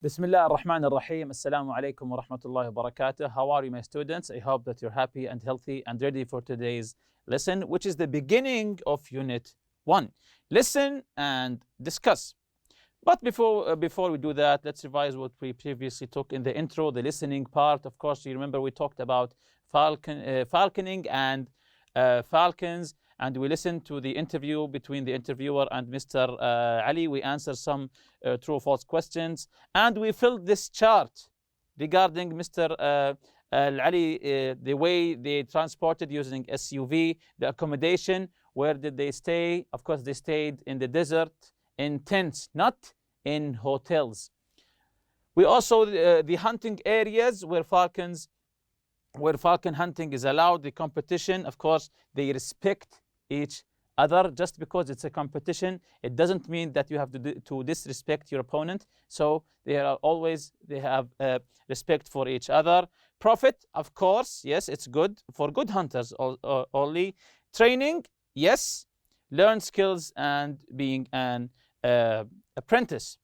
بسم الله الرحمن الرحيم. السلام عليكم ورحمة الله وبركاته. How are you, my students? I hope that you're happy and healthy and ready for today's lesson, which is the beginning of Unit 1. Listen and discuss. But before we do that, let's revise what we previously took in the intro, the listening part. Of course, you remember we talked about falconing and falcons, and we listened to the interview between the interviewer and Mr. Ali. We answered some true or false questions, and we filled this chart regarding Mr. Ali, the way they transported using SUV, the accommodation, where did they stay? Of course, they stayed in the desert, in tents, not in hotels. We also, the hunting areas where falcon hunting is allowed, the competition, of course, they respect each other. Just because it's a competition, it doesn't mean that you have to disrespect your opponent. So they have respect for each other. Profit, of course, yes, it's good for good hunters only. Training, yes. Learn skills and being an apprentice.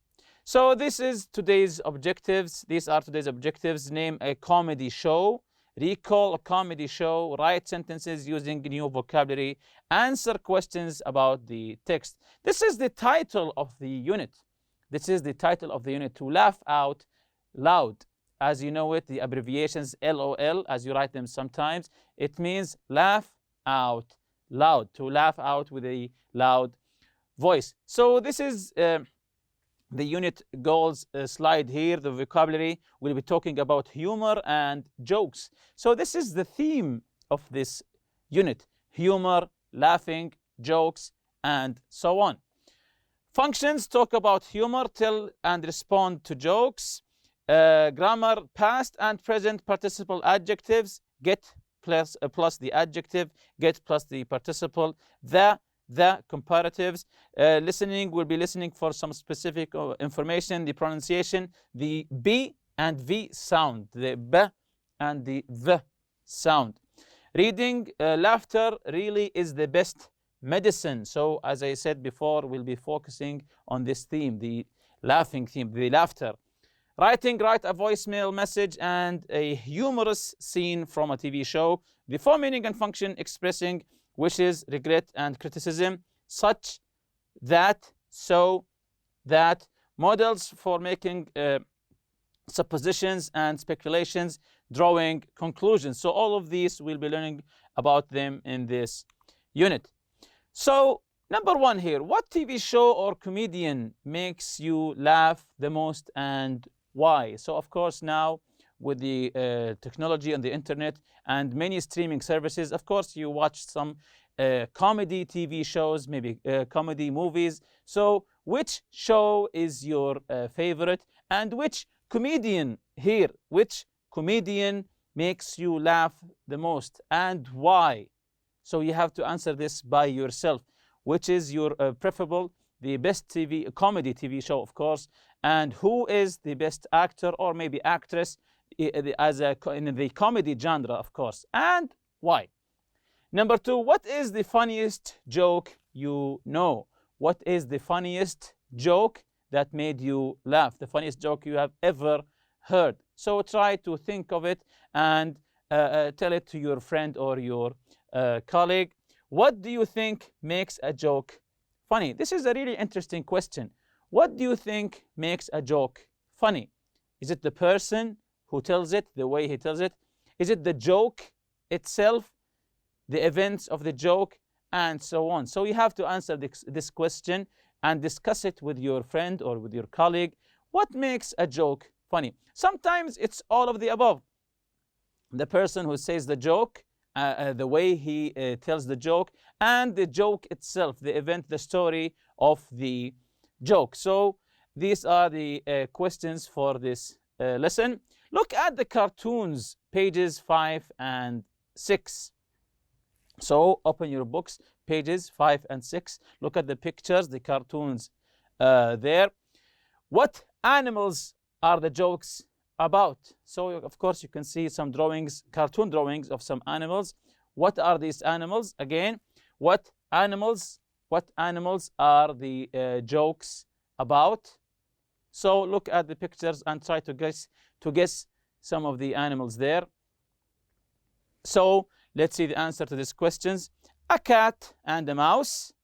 So this is today's objectives. These are today's objectives. Name a comedy show. Recall a comedy show. Write sentences using new vocabulary. Answer questions about the text. This is the title of the unit. This is the title of the unit, to laugh out loud. As you know it, the abbreviations LOL, as you write them sometimes, it means laugh out loud, to laugh out with a loud voice. So this is the unit goals slide here. The vocabulary, we'll be talking about humor and jokes. So this is the theme of this unit: humor, laughing, jokes, and so on. Functions, talk about humor, tell and respond to jokes. Grammar, past and present participle adjectives, get plus the adjective, get plus the participle, the comparatives. Listening, will be listening for some specific information. The pronunciation, the B and V sound, the B and the V sound. Reading, laughter really is the best medicine. So as I said before, we'll be focusing on this theme, the laughing theme, the laughter. Writing, write a voicemail message and a humorous scene from a TV show. The form, meaning and function, expressing wishes, regret, and criticism, such, that, so, that. Models for making suppositions and speculations, drawing conclusions. So all of these, we'll be learning about them in this unit. So number one here, what TV show or comedian makes you laugh the most and why? So of course now, with the technology and the internet and many streaming services, of course you watch some comedy TV shows, maybe comedy movies. So which show is your favorite, and which comedian here, which comedian makes you laugh the most and why? So you have to answer this by yourself. Which is your preferable, the best comedy TV show, of course, and who is the best actor or maybe actress in the comedy genre, of course, and why? Number two, what is the funniest joke you know? What is the funniest joke that made you laugh? The funniest joke you have ever heard. So try to think of it and tell it to your friend or your colleague. What do you think makes a joke funny? This is a really interesting question. What do you think makes a joke funny? Is it the person who tells it, the way he tells it? Is it the joke itself, the events of the joke, and so on? So you have to answer this question and discuss it with your friend or with your colleague. What makes a joke funny? Sometimes it's all of the above. The person who says the joke, the way he tells the joke, and the joke itself, the event, the story of the joke. So these are the questions for this lesson. Look at the cartoons, pages 5 and 6. So open your books, pages 5 and 6. Look at the pictures, the cartoons there. What animals are the jokes about? So of course you can see some drawings, cartoon drawings of some animals. What are these animals? Again, what animals are the jokes about? So look at the pictures and try to guess some of the animals there. So let's see the answer to these questions. A cat and a mouse,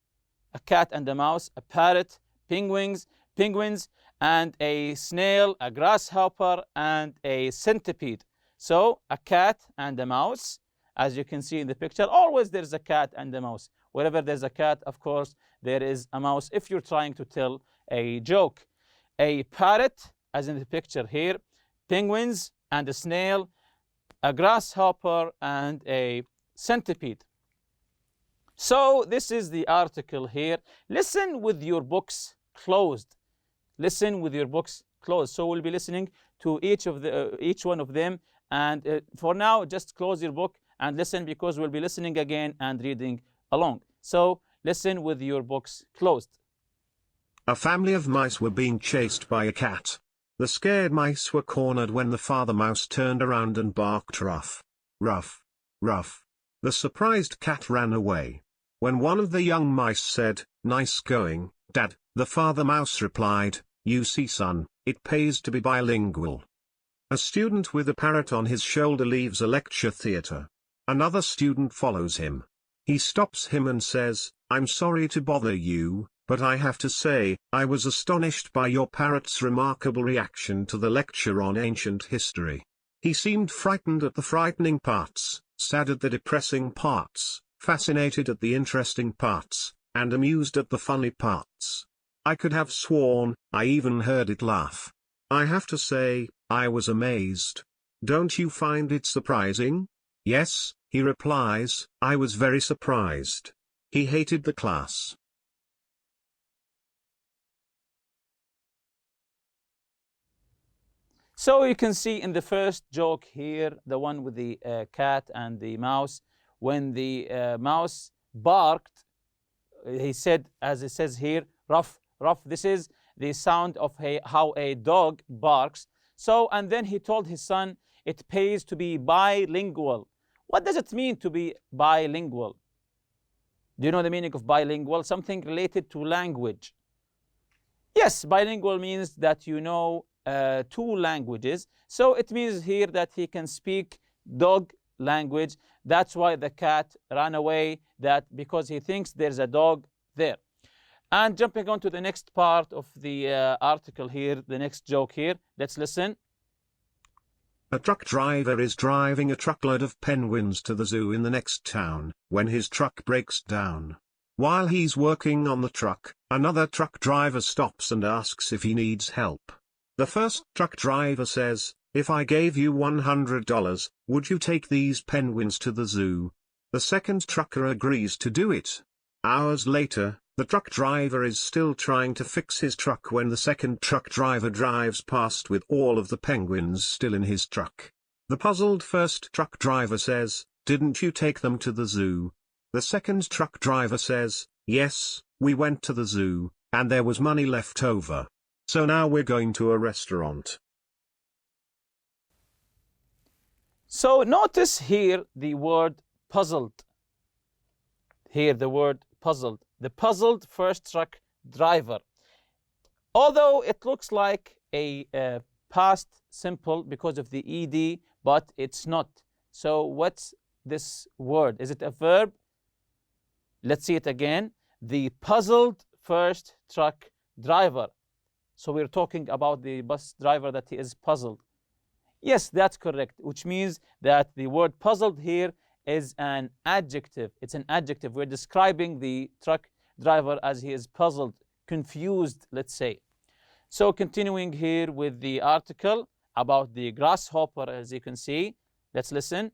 a cat and a mouse, a parrot, penguins, and a snail, a grasshopper, and a centipede. So a cat and a mouse, as you can see in the picture. Always there's a cat and a mouse. Wherever there's a cat, of course, there is a mouse if you're trying to tell a joke. A parrot, as in the picture here, penguins and a snail, a grasshopper, and a centipede. So this is the article here. Listen with your books closed. Listen with your books closed. So we'll be listening to each one of them. And for now, just close your book and listen, because we'll be listening again and reading along. So listen with your books closed. A family of mice were being chased by a cat. The scared mice were cornered when the father mouse turned around and barked ruff, ruff, ruff. The surprised cat ran away. When one of the young mice said, "Nice going, Dad," the father mouse replied, "You see, son, it pays to be bilingual." A student with a parrot on his shoulder leaves a lecture theatre. Another student follows him. He stops him and says, "I'm sorry to bother you, but I have to say, I was astonished by your parrot's remarkable reaction to the lecture on ancient history. He seemed frightened at the frightening parts, sad at the depressing parts, fascinated at the interesting parts, and amused at the funny parts. I could have sworn, I even heard it laugh. I have to say, I was amazed. Don't you find it surprising?" "Yes," he replies, "I was very surprised." He hated the class. So you can see in the first joke here, the one with the cat and the mouse, when the mouse barked, he said, as it says here, ruff, ruff. This is the sound of how a dog barks. So, and then he told his son, it pays to be bilingual. What does it mean to be bilingual? Do you know the meaning of bilingual? Something related to language. Yes, bilingual means that you know two languages. So it means here that he can speak dog language. That's why the cat ran away, because he thinks there's a dog there. And jumping on to the next part of the article here, the next joke here, let's listen. A truck driver is driving a truckload of penguins to the zoo in the next town, when his truck breaks down. While he's working on the truck, another truck driver stops and asks if he needs help. The first truck driver says, "If I gave you $100, would you take these penguins to the zoo?" The second trucker agrees to do it. Hours later, the truck driver is still trying to fix his truck when the second truck driver drives past with all of the penguins still in his truck. The puzzled first truck driver says, "Didn't you take them to the zoo?" The second truck driver says, "Yes, we went to the zoo, and there was money left over. So now we're going to a restaurant." So notice here the word puzzled. Here the word puzzled. The puzzled first truck driver. Although it looks like a past simple because of the ed, but it's not. So what's this word? Is it a verb? Let's see it again. The puzzled first truck driver. So we're talking about the bus driver that he is puzzled. Yes, that's correct, which means that the word puzzled here is an adjective. It's an adjective. We're describing the truck driver as he is puzzled, confused, let's say. So continuing here with the article about the grasshopper, as you can see. Let's listen.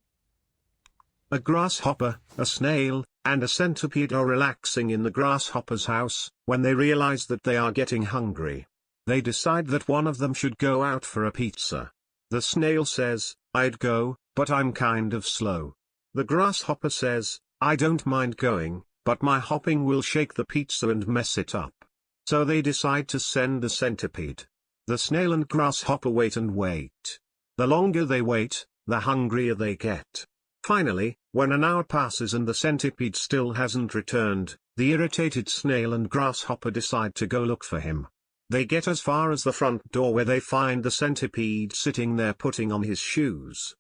A grasshopper, a snail, and a centipede are relaxing in the grasshopper's house, when they realize that they are getting hungry. They decide that one of them should go out for a pizza. The snail says, "I'd go, but I'm kind of slow." The grasshopper says, "I don't mind going, but my hopping will shake the pizza and mess it up." So they decide to send the centipede. The snail and grasshopper wait and wait. The longer they wait, the hungrier they get. Finally, when an hour passes and the centipede still hasn't returned, the irritated snail and grasshopper decide to go look for him. They get as far as the front door where they find the centipede sitting there putting on his shoes.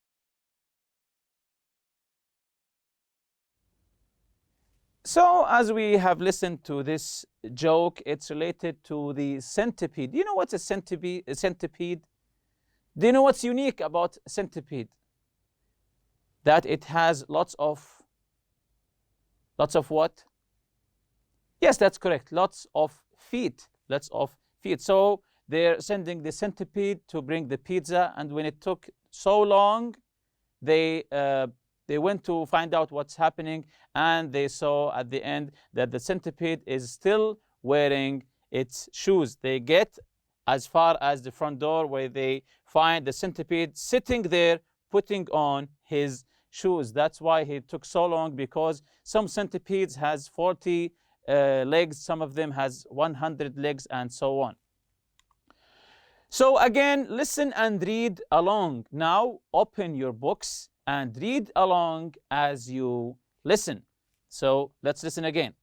So, as we have listened to this joke, it's related to the centipede. Do you know what's a centipede? Do you know what's unique about centipede? That it has lots of what? Yes, that's correct. Lots of feet. So they're sending the centipede to bring the pizza, and when it took so long, they went to find out what's happening, and they saw at the end that the centipede is still wearing its shoes. They get as far as the front door where they find the centipede sitting there putting on his shoes. That's why it took so long, because some centipedes has 40 legs, some of them has 100 legs, and so on. So again, listen and read along. Now open your books and read along as you listen. So let's listen again.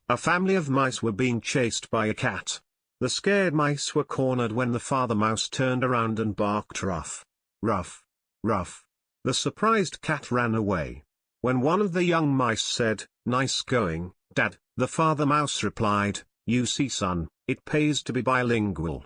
A family of mice were being chased by a cat. The scared mice were cornered when the father mouse turned around and barked rough, rough, rough. The surprised cat ran away. When one of the young mice said, "Nice going, Dad," the father mouse replied, "You see, son, it pays to be bilingual."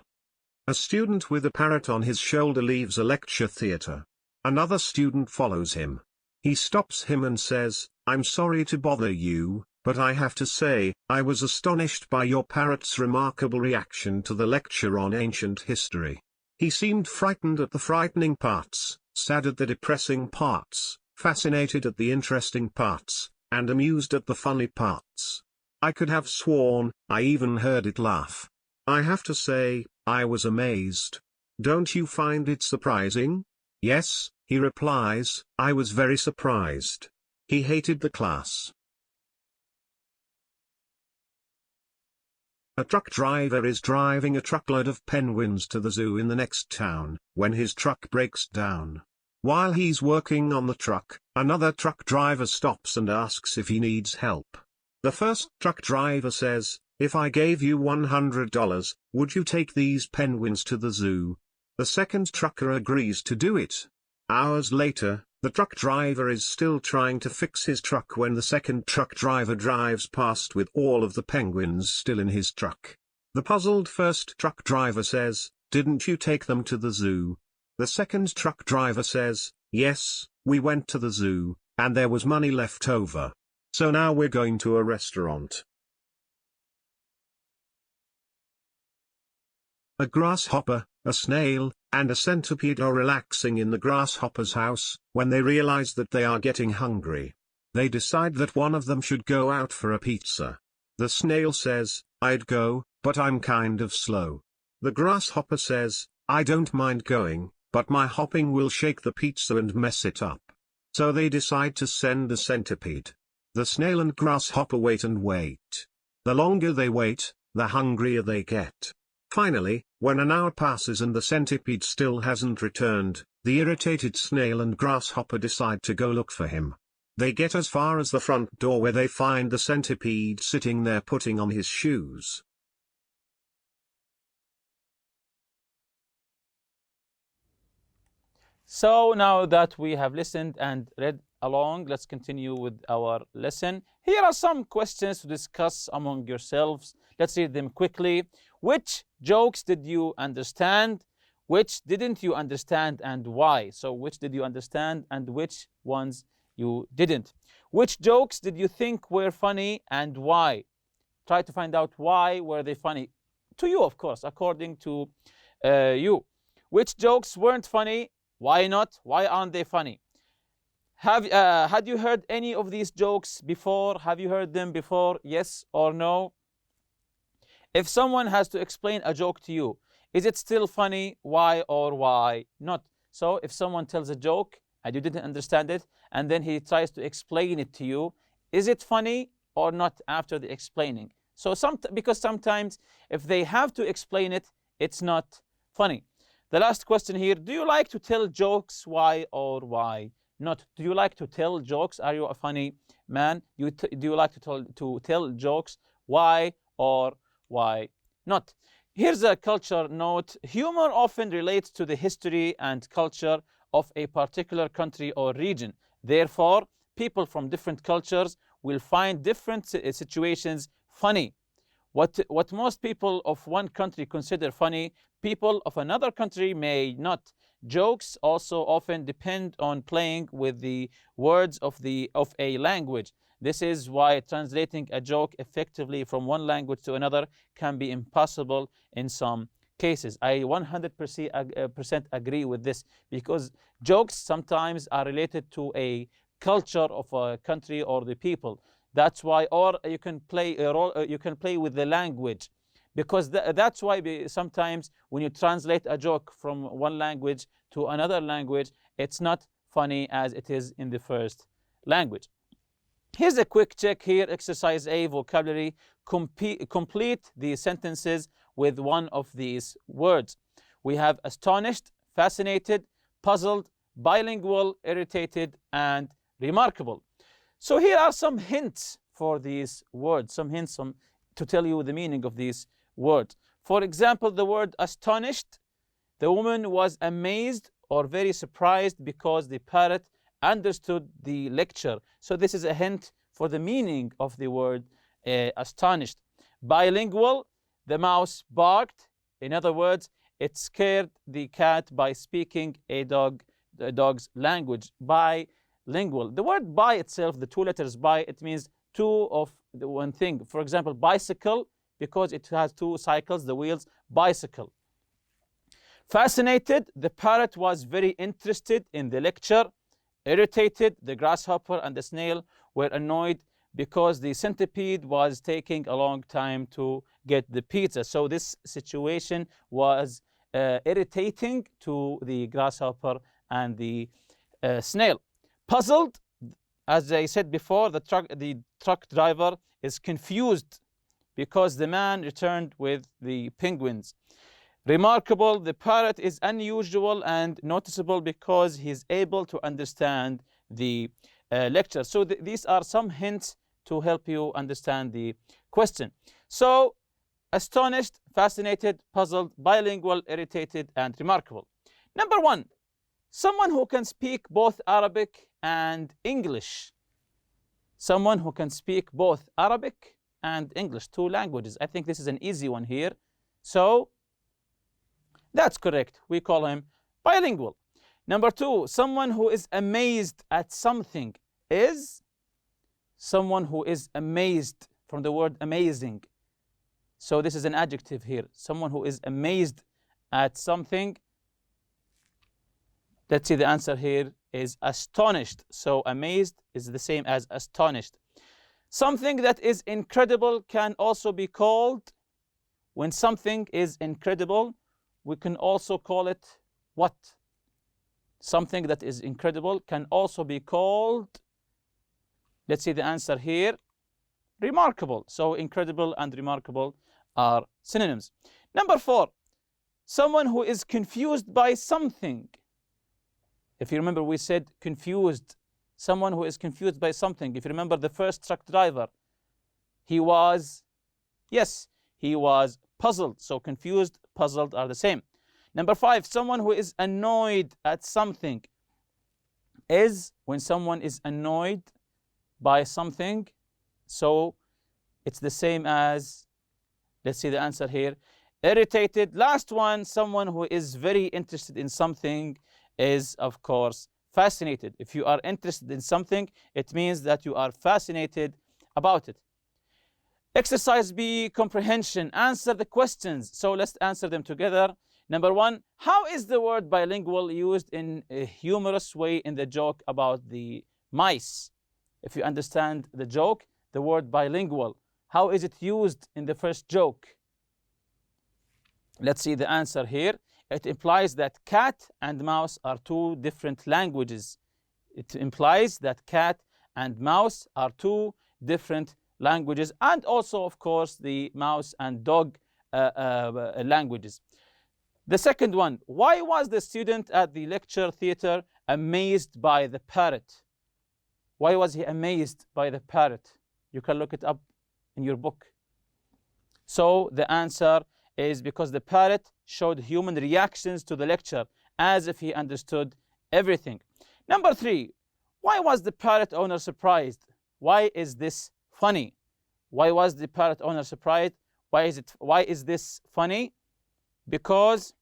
A student with a parrot on his shoulder leaves a lecture theatre. Another student follows him. He stops him and says, "I'm sorry to bother you, but I have to say, I was astonished by your parrot's remarkable reaction to the lecture on ancient history. He seemed frightened at the frightening parts, sad at the depressing parts, fascinated at the interesting parts, and amused at the funny parts. I could have sworn, I even heard it laugh. I have to say, I was amazed. Don't you find it surprising?" "Yes," he replies, "I was very surprised." He hated the class. A truck driver is driving a truckload of penguins to the zoo in the next town, when his truck breaks down. While he's working on the truck, another truck driver stops and asks if he needs help. The first truck driver says, "If I gave you $100, would you take these penguins to the zoo?" The second trucker agrees to do it. Hours later, the truck driver is still trying to fix his truck when the second truck driver drives past with all of the penguins still in his truck. The puzzled first truck driver says, "Didn't you take them to the zoo?" The second truck driver says, "Yes, we went to the zoo, and there was money left over. So now we're going to a restaurant." A grasshopper, a snail, and a centipede are relaxing in the grasshopper's house, when they realize that they are getting hungry. They decide that one of them should go out for a pizza. The snail says, "I'd go, but I'm kind of slow." The grasshopper says, "I don't mind going, but my hopping will shake the pizza and mess it up." So they decide to send a centipede. The snail and grasshopper wait and wait. The longer they wait, the hungrier they get. Finally, when an hour passes and the centipede still hasn't returned, the irritated snail and grasshopper decide to go look for him. They get as far as the front door where they find the centipede sitting there putting on his shoes. So now that we have listened and read along, let's continue with our lesson. Here are some questions to discuss among yourselves. Let's read them quickly. Which jokes did you understand? Which didn't you understand, and why? So which did you understand and which ones you didn't? Which jokes did you think were funny and why? Try to find out why were they funny. To you, of course, according to you. Which jokes weren't funny? Why not? Why aren't they funny? Had you heard any of these jokes before? Have you heard them before? Yes or no? If someone has to explain a joke to you, is it still funny? Why or why not? So if someone tells a joke and you didn't understand it, and then he tries to explain it to you, is it funny or not after the explaining? So because sometimes if they have to explain it, it's not funny. The last question here, do you like to tell jokes? Why or why not? Do you like to tell jokes? Are you a funny man? Do you like to tell jokes? Why or why not? Here's a culture note. Humor often relates to the history and culture of a particular country or region. Therefore, people from different cultures will find different situations funny. What most people of one country consider funny, people of another country may not. Jokes also often depend on playing with the words of a language. This is why translating a joke effectively from one language to another can be impossible in some cases. I 100% agree with this, because jokes sometimes are related to a culture of a country or the people. That's why, or you can play a role, you can play with the language, because that's why sometimes when you translate a joke from one language to another language, it's not funny as it is in the first language. Here's a quick check here. Exercise A, vocabulary. Complete the sentences with one of these words. We have astonished, fascinated, puzzled, bilingual, irritated, and remarkable. So here are some hints for these words, some hints to tell you the meaning of these words. For example, the word astonished. The woman was amazed or very surprised because the parrot understood the lecture. So this is a hint for the meaning of the word astonished. Bilingual, the mouse barked. In other words, it scared the cat by speaking a dog's language. Bilingual. The word by itself, the two letters by, it means two of the one thing. For example, bicycle, because it has two cycles, the wheels, bicycle. Fascinated, the parrot was very interested in the lecture. Irritated, the grasshopper and the snail were annoyed because the centipede was taking a long time to get the pizza. So this situation was irritating to the grasshopper and the snail. Puzzled, as I said before, the truck driver is confused because the man returned with the penguins. Remarkable, the parrot is unusual and noticeable because he's able to understand the lecture. So these are some hints to help you understand the question. So, astonished, fascinated, puzzled, bilingual, irritated, and remarkable. Number one, someone who can speak both Arabic and English. Someone who can speak both Arabic and English, two languages. I think this is an easy one here. So, that's correct. We call him bilingual. Number two, someone who is amazed at something is someone who is amazed, from the word amazing. So this is an adjective here. Someone who is amazed at something. Let's see, the answer here is astonished. So amazed is the same as astonished. Something that is incredible can also be called, when something is incredible, we can also call it what? Something that is incredible can also be called, let's see the answer here, remarkable. So incredible and remarkable are synonyms. Number four, someone who is confused by something. If you remember, we said confused. Someone who is confused by something. If you remember the first truck driver, he was puzzled. So confused, puzzled are the same. Number five, someone who is annoyed at something is when someone is annoyed by something. So it's the same as, let's see the answer here, irritated. Last one, someone who is very interested in something is, of course, fascinated. If you are interested in something, it means that you are fascinated about it. Exercise B, comprehension. Answer the questions. So let's answer them together. Number one, how is the word bilingual used in a humorous way in the joke about the mice? If you understand the joke, the word bilingual, how is it used in the first joke? Let's see the answer here. It implies that cat and mouse are two different languages. It implies that cat and mouse are two different languages, and also, of course, the mouse and dog languages. The second one, why was the student at the lecture theater amazed by the parrot? Why was he amazed by the parrot? You can look it up in your book. So the answer is because the parrot showed human reactions to the lecture as if he understood everything. Number 3, why was the parrot owner surprised? Why is this funny? Why was the parrot owner surprised? Why is this funny? Because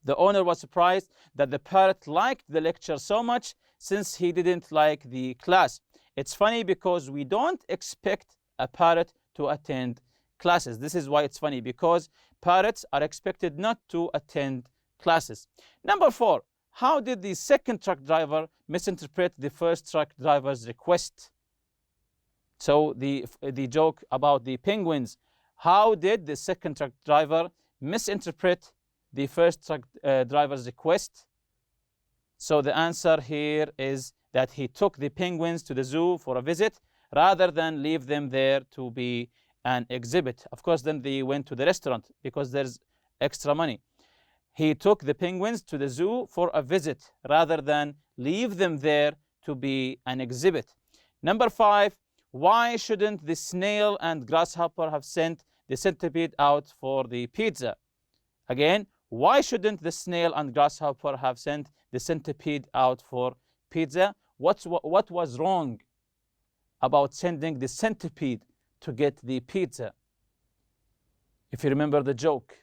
the owner was surprised that the parrot liked the lecture so much since he didn't like the class. It's funny because we don't expect a parrot to attend classes. This is why it's funny, because parrots are expected not to attend classes. Number 4, how did the second truck driver misinterpret the first truck driver's request? So the joke about the penguins. How did the second truck driver misinterpret the first truck driver's request? So the answer here is that he took the penguins to the zoo for a visit rather than leave them there to be an exhibit. Of course, then they went to the restaurant because there's extra money. He took the penguins to the zoo for a visit rather than leave them there to be an exhibit. Number 5, why shouldn't the snail and grasshopper have sent the centipede out for the pizza? Again, why shouldn't the snail and grasshopper have sent the centipede out for pizza? What was wrong about sending the centipede to get the pizza? If you remember the joke.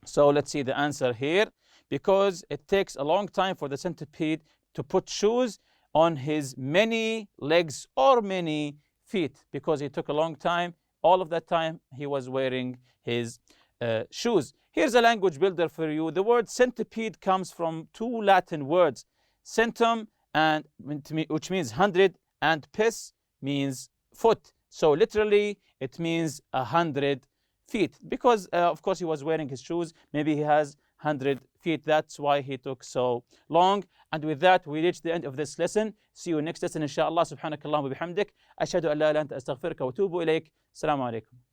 So let's see the answer here. Because it takes a long time for the centipede to put shoes on his many legs or many feet, because it took a long time. All of that time he was wearing his shoes. Here's a language builder for you. The word centipede comes from 2 Latin words, centum, and which means 100, and pes means foot. So literally it means 100 feet, because of course he was wearing his shoes. Maybe he has 100 feet. That's why he took so long. And with that, we reach the end of this lesson. See you next lesson, inshallah. Subhanakallah wa bihamdik. Ashhadu an la ilaha illa anta astaghfiruka wa atubu ilayk. Assalamu alaikum.